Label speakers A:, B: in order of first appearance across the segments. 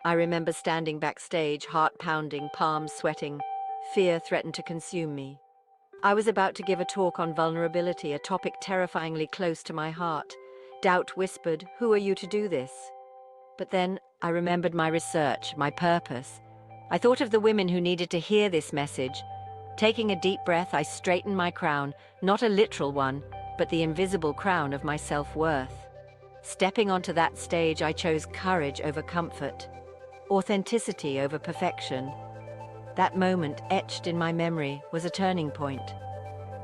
A: I remember standing backstage, heart pounding, palms sweating. Fear threatened to consume me. I was about to give a talk on vulnerability, a topic terrifyingly close to my heart. Doubt whispered, "Who are you to do this?" But then I remembered my research, my purpose. I thought of the women who needed to hear this message. Taking a deep breath, I straightened my crown, not a literal one, but the invisible crown of my self-worth. Stepping onto that stage, I chose courage over comfort, authenticity over perfection. That moment, etched in my memory, was a turning point.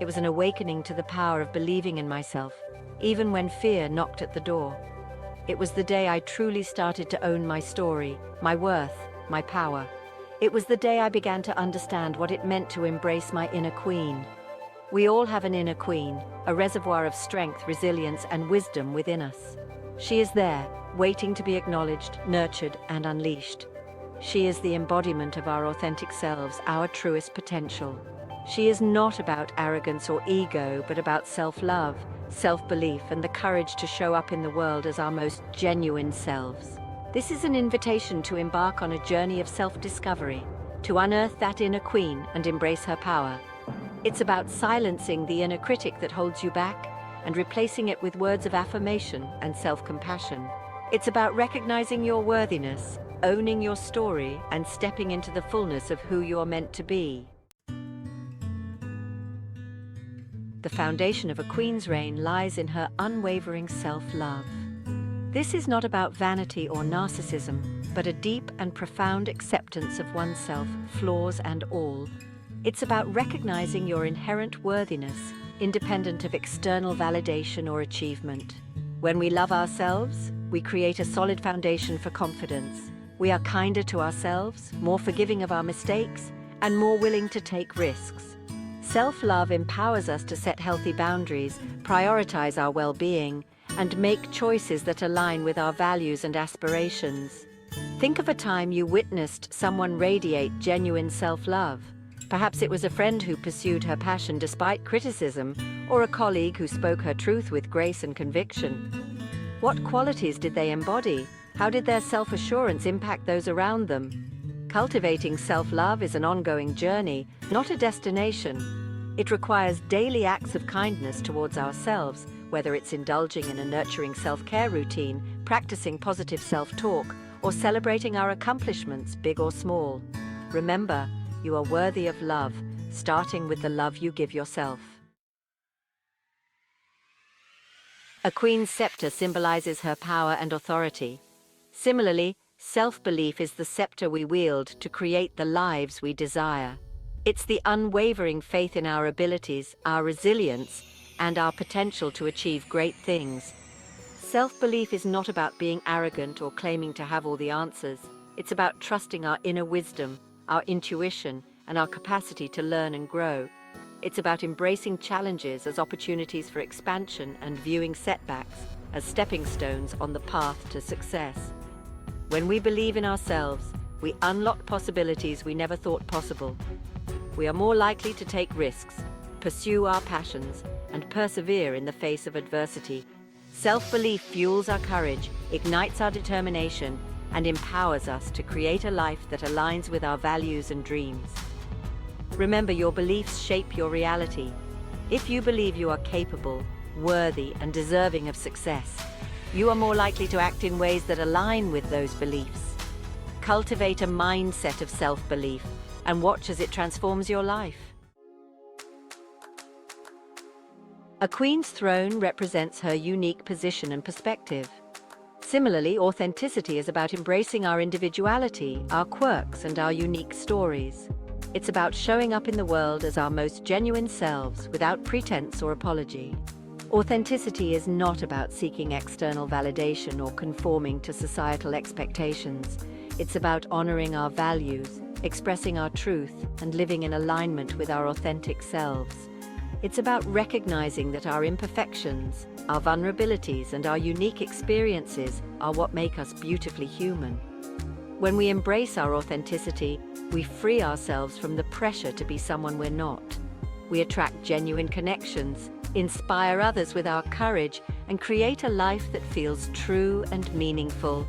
A: It was an awakening to the power of believing in myself, even when fear knocked at the door. It was the day I truly started to own my story, my worth, my power. It was the day I began to understand what it meant to embrace my inner queen. We all have an inner queen, a reservoir of strength, resilience, and wisdom within us. She is there, waiting to be acknowledged, nurtured, and unleashed. She is the embodiment of our authentic selves, our truest potential. She is not about arrogance or ego, but about self-love, self-belief, and the courage to show up in the world as our most genuine selves. This is an invitation to embark on a journey of self-discovery, to unearth that inner queen and embrace her power. It's about silencing the inner critic that holds you back and replacing it with words of affirmation and self-compassion. It's about recognizing your worthiness, owning your story, and stepping into the fullness of who you're meant to be. The foundation of a queen's reign lies in her unwavering self-love. This is not about vanity or narcissism, but a deep and profound acceptance of oneself, flaws and all. It's about recognizing your inherent worthiness, independent of external validation or achievement. When we love ourselves, we create a solid foundation for confidence. We are kinder to ourselves, more forgiving of our mistakes, and more willing to take risks. Self-love empowers us to set healthy boundaries, prioritize our well-being, and make choices that align with our values and aspirations. Think of a time you witnessed someone radiate genuine self-love. Perhaps it was a friend who pursued her passion despite criticism, or a colleague who spoke her truth with grace and conviction. What qualities did they embody? How did their self-assurance impact those around them? Cultivating self-love is an ongoing journey, not a destination. It requires daily acts of kindness towards ourselves, whether it's indulging in a nurturing self-care routine, practicing positive self-talk, or celebrating our accomplishments, big or small. Remember, you are worthy of love, starting with the love you give yourself. A queen's scepter symbolizes her power and authority. Similarly, self-belief is the scepter we wield to create the lives we desire. It's the unwavering faith in our abilities, our resilience, and our potential to achieve great things. Self-belief is not about being arrogant or claiming to have all the answers. It's about trusting our inner wisdom, our intuition, and our capacity to learn and grow. It's about embracing challenges as opportunities for expansion and viewing setbacks as stepping stones on the path to success. When we believe in ourselves, we unlock possibilities we never thought possible. We are more likely to take risks, pursue our passions, and persevere in the face of adversity. Self-belief fuels our courage, ignites our determination, and empowers us to create a life that aligns with our values and dreams. Remember, your beliefs shape your reality. If you believe you are capable, worthy, and deserving of success, you are more likely to act in ways that align with those beliefs. Cultivate a mindset of self-belief and watch as it transforms your life. A queen's throne represents her unique position and perspective. Similarly, authenticity is about embracing our individuality, our quirks, and our unique stories. It's about showing up in the world as our most genuine selves without pretense or apology. Authenticity is not about seeking external validation or conforming to societal expectations. It's about honoring our values, expressing our truth, and living in alignment with our authentic selves. It's about recognizing that our imperfections, our vulnerabilities, and our unique experiences are what make us beautifully human. When we embrace our authenticity, we free ourselves from the pressure to be someone we're not. We attract genuine connections, inspire others with our courage, and create a life that feels true and meaningful.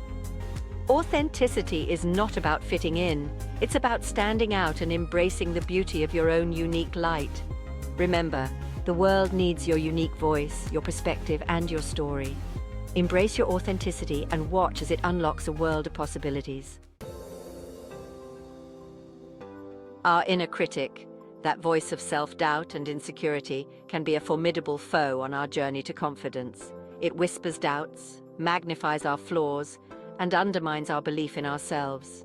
A: Authenticity is not about fitting in. It's about standing out and embracing the beauty of your own unique light. Remember, the world needs your unique voice, your perspective, and your story. Embrace your authenticity and watch as it unlocks a world of possibilities. Our inner critic, that voice of self-doubt and insecurity, can be a formidable foe on our journey to confidence. It whispers doubts, magnifies our flaws, and undermines our belief in ourselves.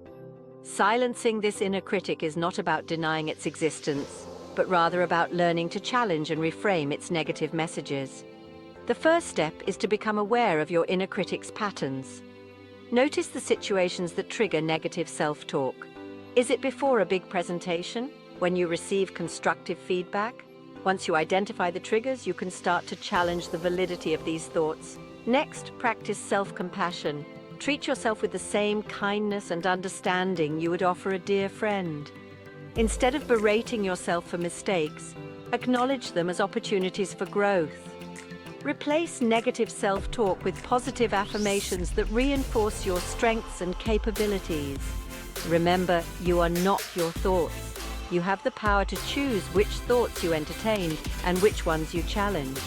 A: Silencing this inner critic is not about denying its existence, but rather about learning to challenge and reframe its negative messages. The first step is to become aware of your inner critic's patterns. Notice the situations that trigger negative self-talk. Is it before a big presentation? When you receive constructive feedback? Once you identify the triggers, you can start to challenge the validity of these thoughts. Next, practice self-compassion. Treat yourself with the same kindness and understanding you would offer a dear friend. Instead of berating yourself for mistakes, acknowledge them as opportunities for growth. Replace negative self-talk with positive affirmations that reinforce your strengths and capabilities. Remember, you are not your thoughts. You have the power to choose which thoughts you entertain and which ones you challenge.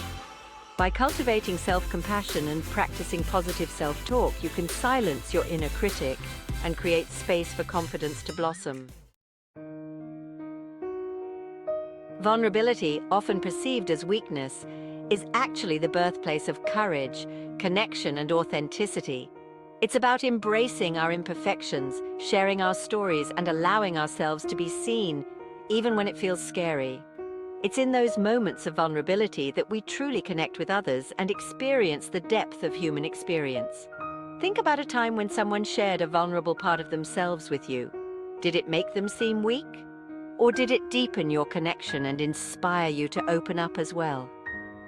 A: By cultivating self-compassion and practicing positive self-talk, you can silence your inner critic and create space for confidence to blossom. Vulnerability, often perceived as weakness, is actually the birthplace of courage, connection, and authenticity. It's about embracing our imperfections, sharing our stories, and allowing ourselves to be seen, even when it feels scary. It's in those moments of vulnerability that we truly connect with others and experience the depth of human experience. Think about a time when someone shared a vulnerable part of themselves with you. Did it make them seem weak? Or did it deepen your connection and inspire you to open up as well?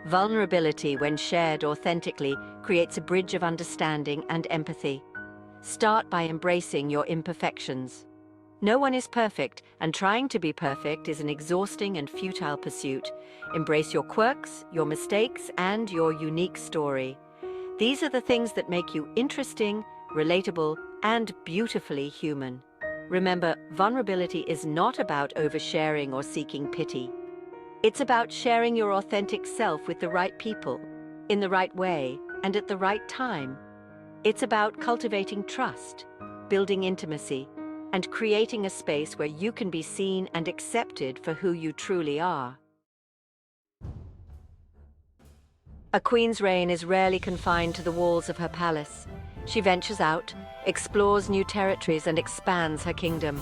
A: Vulnerability, when shared authentically, creates a bridge of understanding and empathy. Start by embracing your imperfections. No one is perfect, and trying to be perfect is an exhausting and futile pursuit. Embrace your quirks, your mistakes, and your unique story. These are the things that make you interesting, relatable, and beautifully human. Remember, vulnerability is not about oversharing or seeking pity. It's about sharing your authentic self with the right people, in the right way, and at the right time. It's about cultivating trust, building intimacy, and creating a space where you can be seen and accepted for who you truly are. A queen's reign is rarely confined to the walls of her palace. She ventures out, explores new territories, and expands her kingdom.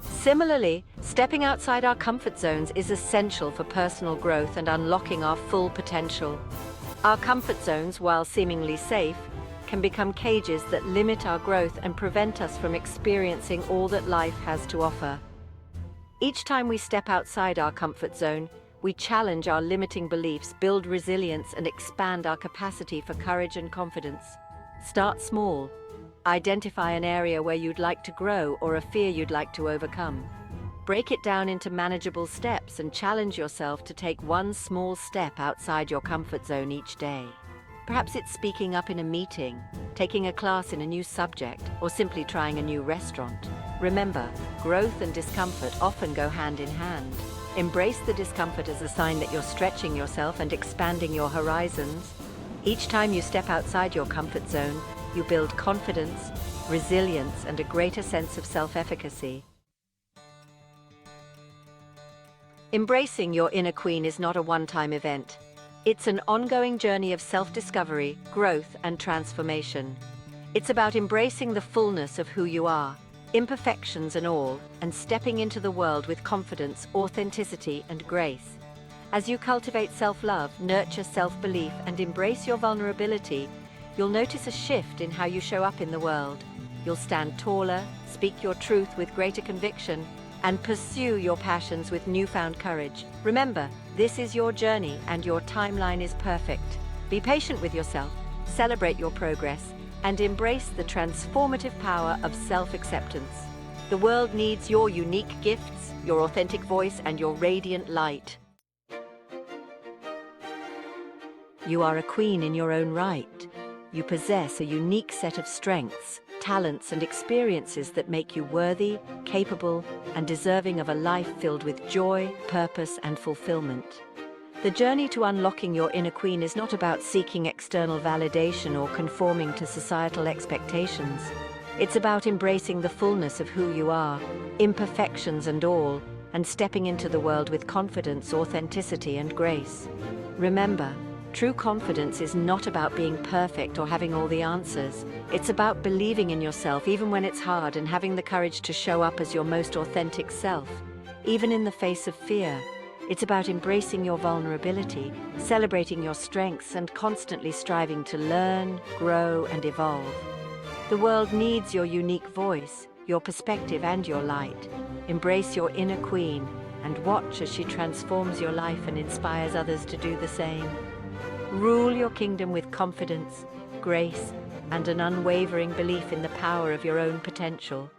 A: Similarly, stepping outside our comfort zones is essential for personal growth and unlocking our full potential. Our comfort zones, while seemingly safe, can become cages that limit our growth and prevent us from experiencing all that life has to offer. Each time we step outside our comfort zone, we challenge our limiting beliefs, build resilience, and expand our capacity for courage and confidence. Start small. Identify an area where you'd like to grow or a fear you'd like to overcome. Break it down into manageable steps and challenge yourself to take one small step outside your comfort zone each day. Perhaps it's speaking up in a meeting, taking a class in a new subject, or simply trying a new restaurant. Remember, growth and discomfort often go hand in hand. Embrace the discomfort as a sign that you're stretching yourself and expanding your horizons. Each time you step outside your comfort zone, you build confidence, resilience, and a greater sense of self-efficacy. Embracing your inner queen is not a one-time event. It's an ongoing journey of self-discovery, growth, and transformation. It's about embracing the fullness of who you are, imperfections and all, and stepping into the world with confidence, authenticity, and grace. As you cultivate self-love, nurture self-belief, and embrace your vulnerability, you'll notice a shift in how you show up in the world. You'll stand taller, speak your truth with greater conviction, and pursue your passions with newfound courage. Remember, this is your journey and your timeline is perfect. Be patient with yourself, celebrate your progress, and embrace the transformative power of self-acceptance. The world needs your unique gifts, your authentic voice, and your radiant light. You are a queen in your own right. You possess a unique set of strengths, talents, and experiences that make you worthy, capable, and deserving of a life filled with joy, purpose, and fulfillment. The journey to unlocking your inner queen is not about seeking external validation or conforming to societal expectations. It's about embracing the fullness of who you are, imperfections and all, and stepping into the world with confidence, authenticity, and grace. Remember, true confidence is not about being perfect or having all the answers. It's about believing in yourself even when it's hard and having the courage to show up as your most authentic self, even in the face of fear. It's about embracing your vulnerability, celebrating your strengths, and constantly striving to learn, grow, and evolve. The world needs your unique voice, your perspective, and your light. Embrace your inner queen and watch as she transforms your life and inspires others to do the same. Rule your kingdom with confidence, grace, and an unwavering belief in the power of your own potential.